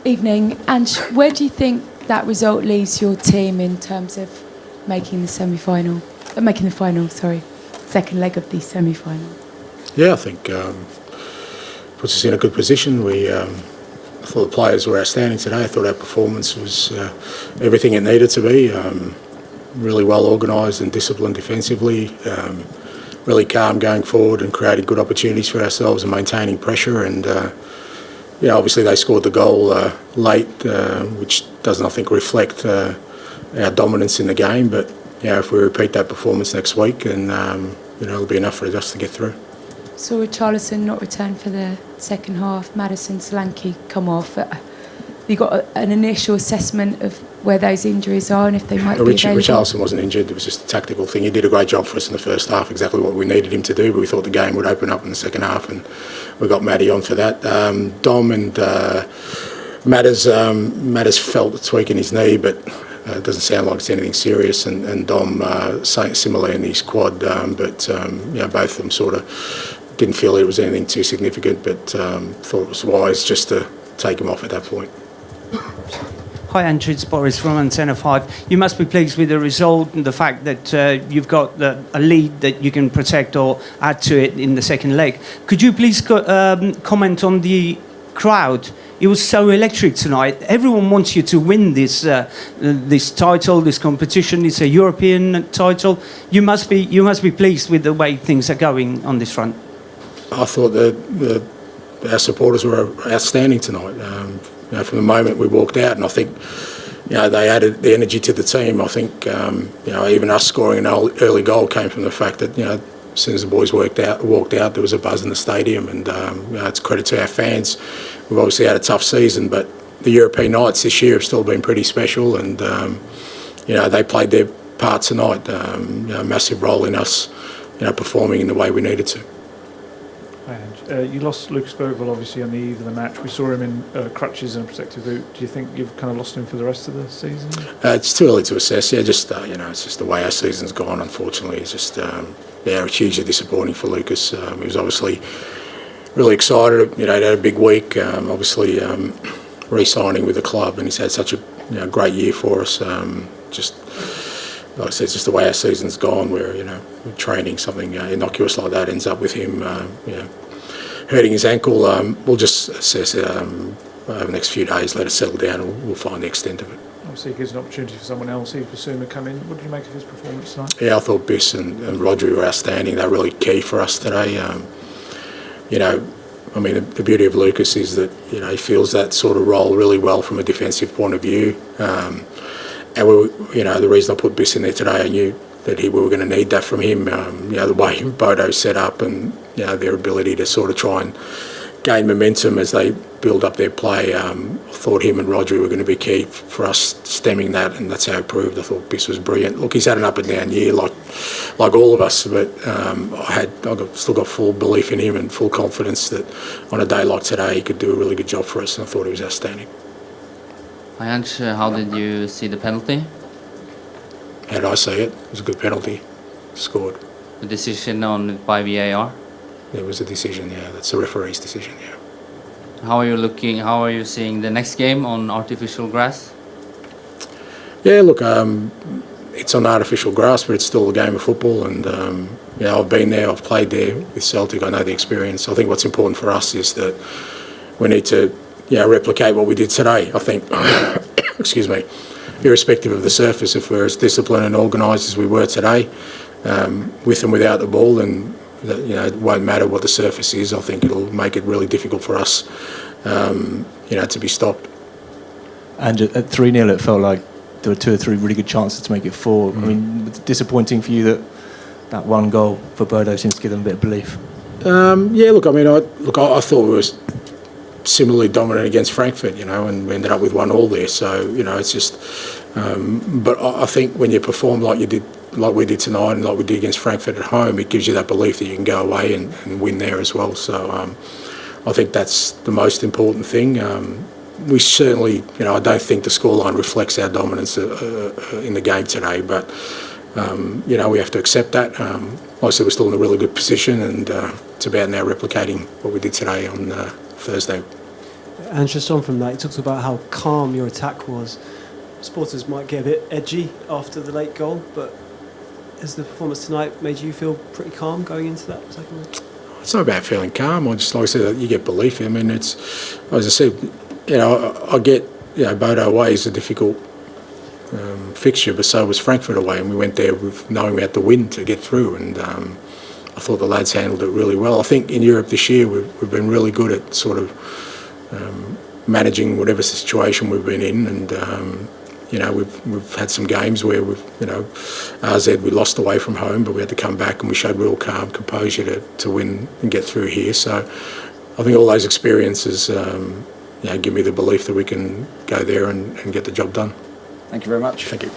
Evening. Ange, where do you think that result leaves your team in terms of making the final, second leg of the semi-final? Yeah, I think puts us in a good position. I thought the players were outstanding today. I thought our performance was everything it needed to be. Really well organised and disciplined defensively. Really calm going forward and creating good opportunities for ourselves and maintaining pressure. And obviously they scored the goal late, which doesn't, I think, reflect our dominance in the game. But if we repeat that performance next week, then it'll be enough for us to get through. Saw Richarlison not return for the second half. Madison, Solanke come off. You got an initial assessment of where those injuries are and if they might be available? Richarlison wasn't injured. It was just a tactical thing. He did a great job for us in the first half, exactly what we needed him to do. But we thought the game would open up in the second half, and we got Matty on for that. Dom and Matters felt a tweak in his knee, but it doesn't sound like it's anything serious. And Dom similar in his quad, but both of them sort of didn't feel it was anything too significant, but thought it was wise just to take him off at that point. Hi Andrew, it's Boris from Antenna 5. You must be pleased with the result and the fact that you've got a lead that you can protect or add to it in the second leg. Could you please comment on the crowd? It was so electric tonight. Everyone wants you to win this title, this competition. It's a European title. You must be pleased with the way things are going on this front. I thought that our supporters were outstanding tonight. From the moment we walked out, and I think they added the energy to the team. I think even us scoring an early goal came from the fact that as soon as the boys walked out, there was a buzz in the stadium, and it's credit to our fans. We've obviously had a tough season, but the European nights this year have still been pretty special, and they played their part tonight. A massive role in us, performing in the way we needed to. You lost Lucas Bergvall obviously on the eve of the match. We saw him in crutches and a protective boot. Do you think you've kind of lost him for the rest of the season? It's too early to assess. It's just the way our season's gone. Unfortunately, it's just it's hugely disappointing for Lucas. He was obviously really excited. He'd had a big week. Obviously, re-signing with the club, and he's had such a great year for us. Just like I said, it's just the way our season's gone. Where training something innocuous like that ends up with him. Hurting his ankle. We'll just assess over the next few days, let it settle down, and we'll find the extent of it. Obviously, it gives an opportunity for someone else. He's pursuing to come in. What did you make of his performance tonight? Yeah, I thought Biss and Rodri were outstanding. They're really key for us today. The beauty of Lucas is that he feels that sort of role really well from a defensive point of view. And the reason I put Biss in there today, I knew that we were going to need that from him. The way Bodø's set up and their ability to sort of try and gain momentum as they build up their play. I thought him and Rodri were going to be key for us stemming that, and that's how it proved. I thought Biss was brilliant. Look, he's had an up and down year like all of us, but I've still got full belief in him and full confidence that on a day like today he could do a really good job for us, and I thought he was outstanding. Hi Ange, how did you see the penalty? How did I see it? It was a good penalty. Scored. The decision by VAR? It was a decision, yeah. That's the referee's decision, yeah. How are you seeing the next game on artificial grass? Yeah, look, it's on artificial grass, but it's still a game of football, and I've been there, I've played there with Celtic, I know the experience. I think what's important for us is that we need to replicate what we did today. I think, excuse me, irrespective of the surface, if we're as disciplined and organised as we were today, with and without the ball, then it won't matter what the surface is. I think it'll make it really difficult for us, to be stopped. And at 3-0, it felt like there were 2 or 3 really good chances to make it 4. I mean, it's disappointing for you that one goal for Bodø seems to give them a bit of belief. I thought we were similarly dominant against Frankfurt, and we ended up with 1-1 there. So, it's just. But I think when you perform like we did tonight, and like we did against Frankfurt at home, it gives you that belief that you can go away and win there as well. So, I think that's the most important thing. We certainly, I don't think the scoreline reflects our dominance in the game today, but we have to accept that. Like I said, we're still in a really good position, and it's about now replicating what we did today on Thursday. And just on from that, he talks about how calm your attack was. Supporters might get a bit edgy after the late goal, but has the performance tonight made you feel pretty calm going into that second leg? It's not about feeling calm. I just, like I said, you get belief. I mean, it's, as I said, you know, I get, you know, Bodø away is a difficult fixture, but so was Frankfurt away, and we went there with knowing we had to win to get through, and I thought the lads handled it really well. I think in Europe this year we've been really good at sort of managing whatever situation we've been in, and you know, we've had some games where we've, you know, AZ we lost away from home, but we had to come back and we showed real calm, composure to win and get through here. So I think all those experiences, you know, give me the belief that we can go there and get the job done. Thank you very much. Thank you.